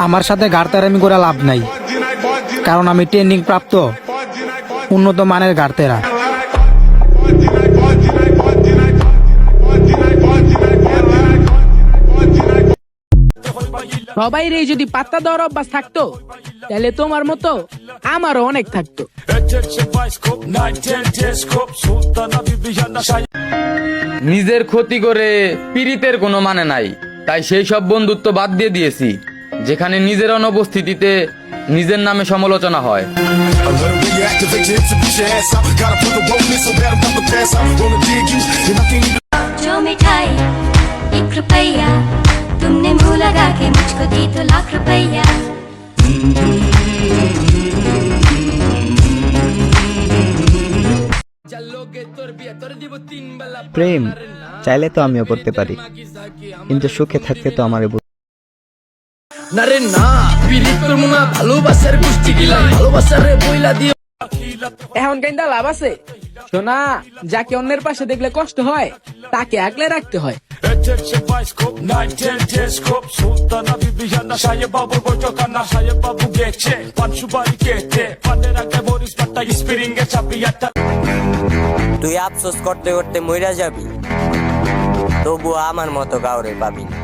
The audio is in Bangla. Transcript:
আমার সাথে গাড়তেরামি করে লাভ নাই, কারণ আমি ট্রেনিং প্রাপ্ত উন্নত মানের গাড়তেরা। সবাই রে যদি পাত্তা দেওয়ার অভ্যাস থাকতো, তাহলে তোমার মতো আমারও অনেক থাকতো। নিজের ক্ষতি করে পীড়িতের কোনো মানে নাই, তাই সেই সব বন্ধুত্ব বাদ দিয়ে দিয়েছি যেখানে নিজের অনুপস্থিতিতে নিজের নামে সমালোচনা হয়। जो मिठाई 1 रुपया तुमने मुंह लगा के मुझको दी तो लाख रुपया। প্রেম চাইলে তো আমিও করতে পারি, কিন্তু সুখে থাকতে তো আমারে না রে না, পীড়িতের মুনা ভালোবাসার গোষ্ঠী গিলা, ভালোবাসার রে বইলা দিয়ে এখন কেন্দা লাভ আছে? শোনা, যাকে অন্যের পাশে দেখলে কষ্ট হয় তাকে আগলে রাখতে হয়। তুই আফসোস করতে করতে মইরা যাবি, তবুও আমার মতো কাউরে পাবি না।